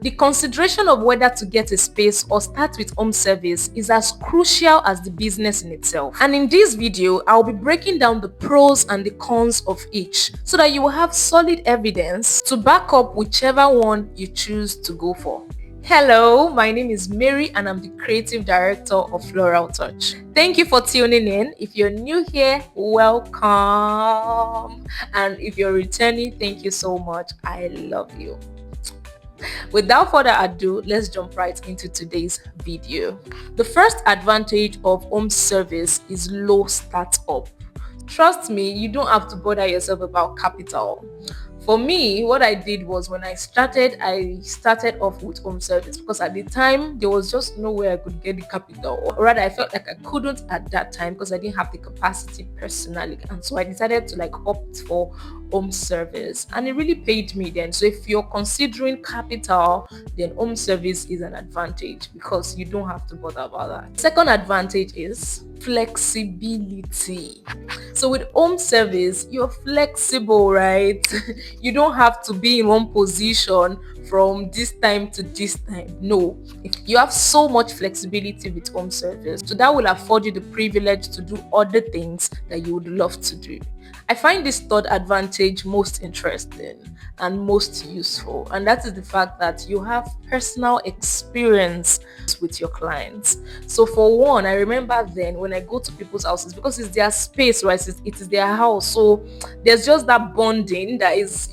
The consideration of whether to get a space or start with home service is as crucial as the business in itself. And in this video, I'll be breaking down the pros and the cons of each so that you will have solid evidence to back up whichever one you choose to go for. Hello, my name is Mary and I'm the creative director of Floral Touch. Thank you for tuning in. If you're new here, welcome. And if you're returning, thank you so much. I love you. Without further ado, let's jump right into today's video. The first advantage of home service is low startup. Trust me, you don't have to bother yourself about capital. For me, what I did was when I started off with home service because at the time there was just no way I could get the capital. Or rather, I felt like I couldn't at that time because I didn't have the capacity personally. And so I decided to opt for home service, and it really paid me then. So if you're considering capital, then home service is an advantage because you don't have to bother about that. Second advantage is flexibility. So with home service, you're flexible, right? You don't have to be in one position from this time to this time. No, you have so much flexibility with home service, so that will afford you the privilege to do other things that you would love to do. I find this third advantage most interesting and most useful, and that is the fact that you have personal experience with your clients. So for one, I remember then when I go to people's houses, because it's their space, right? It is their house, so there's just that bonding that is,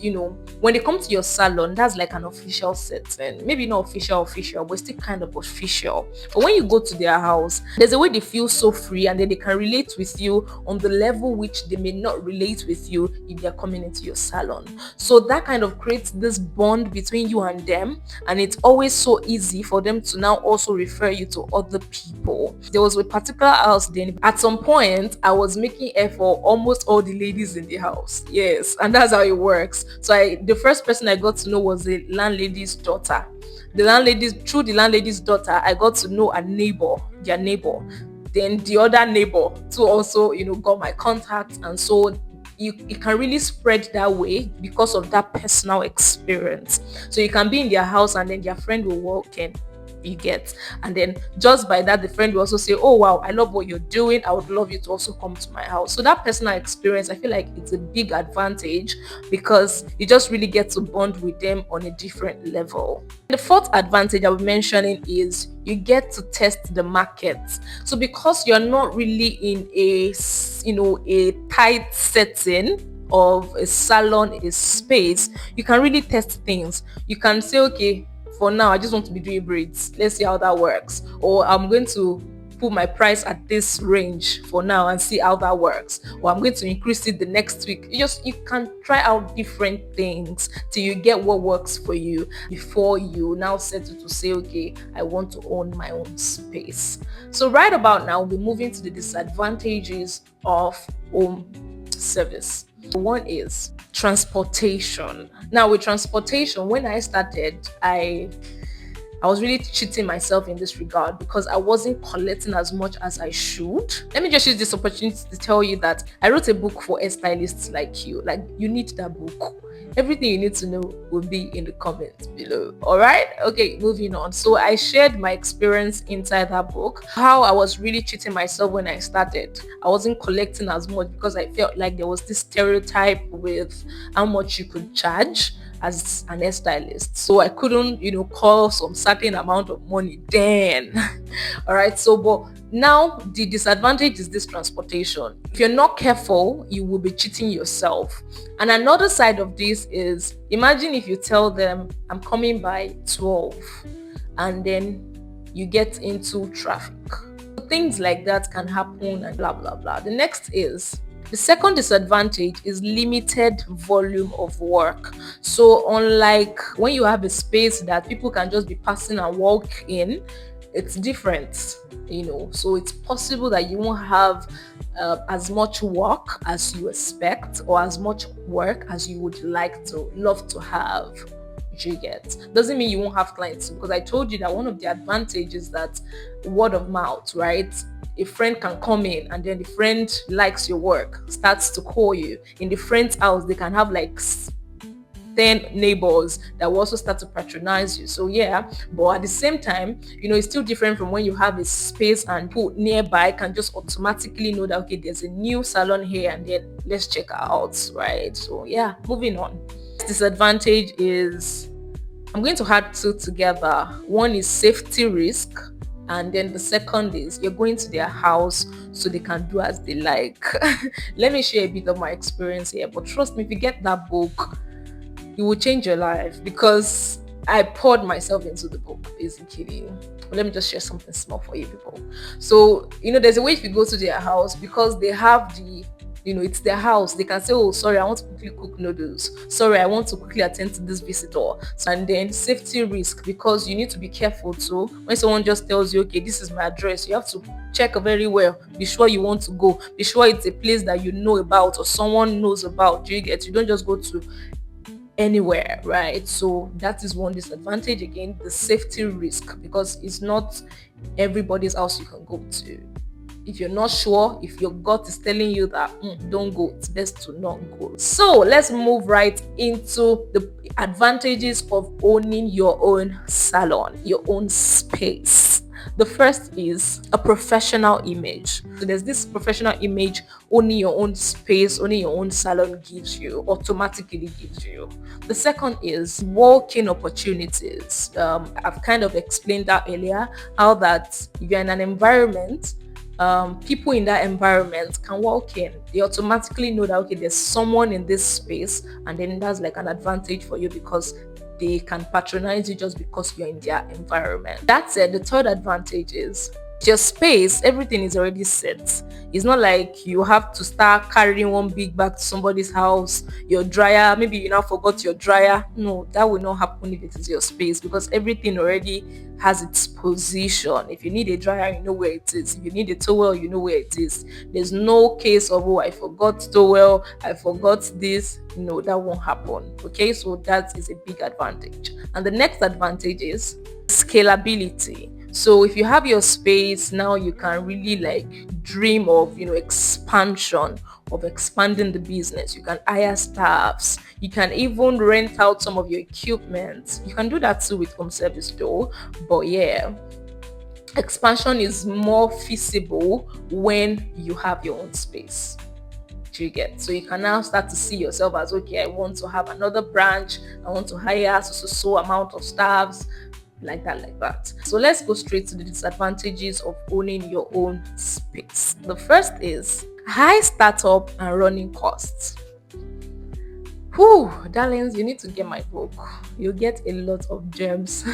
when they come to your salon, that's like an official setting. Maybe not official, but still kind of official. But when you go to their house, there's a way they feel so free, and then they can relate with you on the level which they may not relate with you if they're coming into your salon. So that kind of creates this bond between you and them, and it's always so easy for them to now also refer you to other people. There was a particular house then, at some point I was making air for almost all the ladies in the house. Yes, and that's how it works. So the first person I got to know was the landlady's daughter. Through the landlady's daughter, I got to know their neighbor. Then the other neighbor too also, got my contact, and so it can really spread that way because of that personal experience. So you can be in their house and then their friend will walk in, you get, and then just by that the friend will also say, oh wow, I love what you're doing, I would love you to also come to my house. So that personal experience, I feel like it's a big advantage because you just really get to bond with them on a different level. The fourth advantage I'll be mentioning is you get to test the market. So because you're not really in a tight setting of a salon, a space, you can really test things. You can say, okay, for now I just want to be doing braids, let's see how that works, or I'm going to put my price at this range for now and see how that works, or I'm going to increase it the next week. You can try out different things till you get what works for you before you now settle to say, okay, I want to own my own space. So right about now, we'll be moving to the disadvantages of home service. One is transportation. Now with transportation, when I started, I was really cheating myself in this regard because I wasn't collecting as much as I should. Let me just use this opportunity to tell you that I wrote a book for hairstylists like you. Like, you need that book. Everything you need to know will be in the comments below. All right? Okay, moving on. So I shared my experience inside that book, how I was really cheating myself when I started. I wasn't collecting as much because I felt like there was this stereotype with how much you could charge as an hairstylist. So I couldn't, call some certain amount of money then. All right. So, but now the disadvantage is this transportation. If you're not careful, you will be cheating yourself. And another side of this is, imagine if you tell them, I'm coming by 12, and then you get into traffic. Things like that can happen and blah, blah, blah. The second disadvantage is limited volume of work. So unlike when you have a space that people can just be passing and walk in, it's different, so it's possible that you won't have as much work as you expect, or as much work as you would love to have. You get, doesn't mean you won't have clients, because I told you that one of the advantages is that word of mouth, right? A friend can come in and then the friend likes your work, starts to call you. In the friend's house, they can have 10 neighbors that will also start to patronize you. So yeah, but at the same time, it's still different from when you have a space and people nearby can just automatically know that, okay, there's a new salon here and then let's check her out, right? So yeah, moving on. Disadvantage is, I'm going to add two together. One is safety risk, and then the second is you're going to their house so they can do as they like. Let me share a bit of my experience here, but trust me, if you get that book, it will change your life, because I poured myself into the book, basically. Let me just share something small for you people. So, there's a way if you go to their house, because they have it's their house. They can say, oh, sorry, I want to quickly cook noodles. Sorry, I want to quickly attend to this visitor. And then safety risk, because you need to be careful too. When someone just tells you, okay, this is my address, you have to check very well. Be sure you want to go. Be sure it's a place that you know about or someone knows about. You don't just go to anywhere, right? So that is one disadvantage. Again, the safety risk, because it's not everybody's house you can go to. If you're not sure, if your gut is telling you that don't go, it's best to not go. So let's move right into the advantages of owning your own salon, your own space. The first is a professional image. So there's this professional image owning your own space, owning your own salon automatically gives you. The second is walk-in opportunities. I've kind of explained that earlier, how that if you're in an environment, people in that environment can walk in. They automatically know that, okay, there's someone in this space, and then that's like an advantage for you, because they can patronize you just because you're in their environment. That said, the third advantage is your space. Everything is already set. It's not like you have to start carrying one big bag to somebody's house. Your dryer, maybe you now forgot your dryer. No, that will not happen if it is your space, because everything already has its position. If you need a dryer, you know where it is. If you need a towel, you know where it is. There's no case of, oh, I forgot towel, I forgot this. No, that won't happen. Okay, so that is a big advantage. And the next advantage is scalability. So if you have your space now, you can really dream of expansion, of expanding the business. You can hire staffs. You can even rent out some of your equipment. You can do that too with home service though. But yeah, expansion is more feasible when you have your own space. Do you get? So you can now start to see yourself as, okay, I want to have another branch. I want to hire so amount of staffs. Like that. So let's go straight to the disadvantages of owning your own space. The first is high startup and running costs. Whew, darlings, you need to get my book. You'll get a lot of gems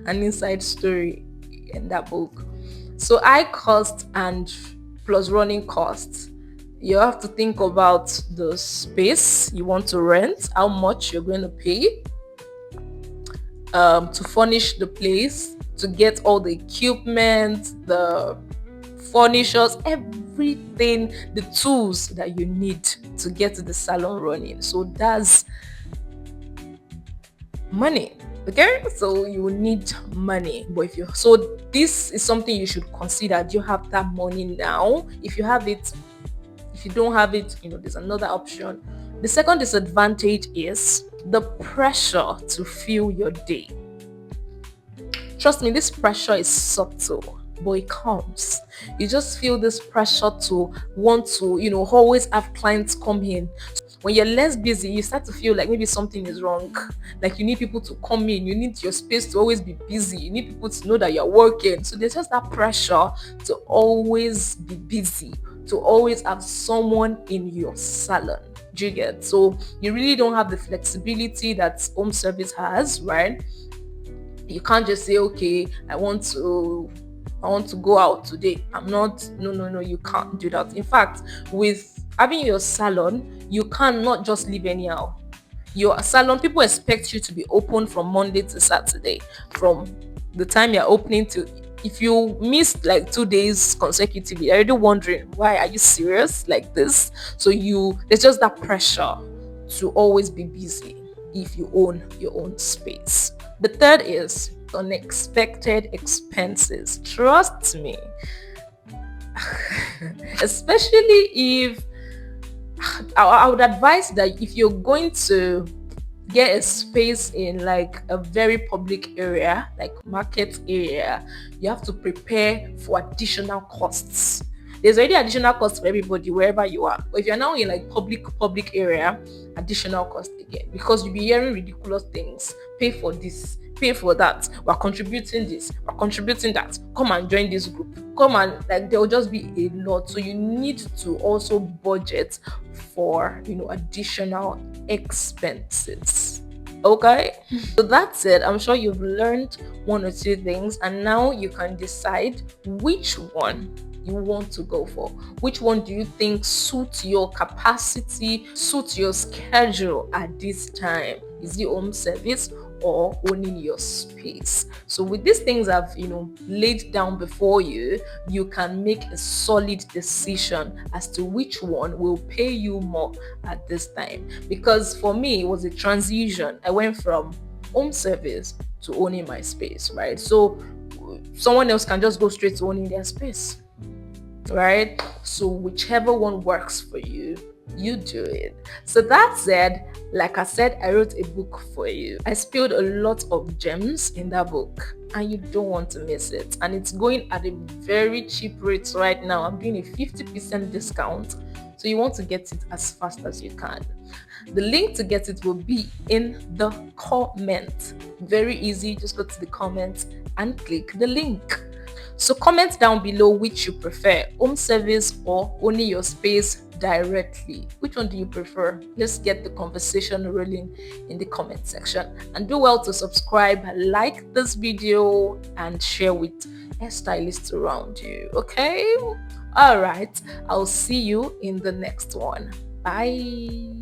and inside story in that book. So high cost and plus running costs. You have to think about the space you want to rent, how much you're going to pay, to furnish the place, to get all the equipment, the furnitures, everything, the tools that you need to get the salon running. So that's money. Okay, so you will need money. But this is something you should consider. Do you have that money now? If you have it, if you don't have it, there's another option. The second disadvantage is the pressure to fill your day. Trust me, this pressure is subtle, but it comes. You just feel this pressure to want to, always have clients come in. When you're less busy, you start to feel like maybe something is wrong. Like you need people to come in. You need your space to always be busy. You need people to know that you're working. So there's just that pressure to always be busy, to always have someone in your salon. Do you get? So you really don't have the flexibility that home service has, right? You can't just say, okay, I want to go out today. No, you can't do that. In fact, with having your salon, you cannot just leave anyhow. Your salon, people expect you to be open from Monday to Saturday. From the time you're opening to, if you miss 2 days consecutively, you're already wondering, why are you serious like this? So there's just that pressure to always be busy if you own your own space. The third is unexpected expenses. Trust me. Especially if I would advise that if you're going to get a space in like a very public area, like market area, you have to prepare for additional costs. There's already additional costs for everybody wherever you are. But if you're now in like public area, additional cost again because you'll be hearing ridiculous things. Pay for this, pay for that. We're contributing this, we're contributing that. Come and join this group. Come and like there will just be a lot. So you need to also budget for additional expenses. Okay, so that's it. I'm sure you've learned one or two things, and now you can decide which one you want to go for. Which one do you think suits your capacity, suits your schedule at this time? Is it home service or owning your space? So with these things I've laid down before you, you can make a solid decision as to which one will pay you more at this time. Because for me, it was a transition. I went from home service to owning my space, right? So someone else can just go straight to owning their space, right? So whichever one works for you, you do it. So that said, like I said, I wrote a book for you. I spilled a lot of gems in that book, and you don't want to miss it. And it's going at a very cheap rate right now. I'm doing a 50% discount, so you want to get it as fast as you can. The link to get it will be in the comment. Very easy, just go to the comments and click the link. So comment down below which you prefer, home service or owning your space directly. Which one do you prefer? Let's get the conversation rolling in the comment section. And do well to subscribe, like this video, and share with hairstylists around you. Okay? All right. I'll see you in the next one. Bye.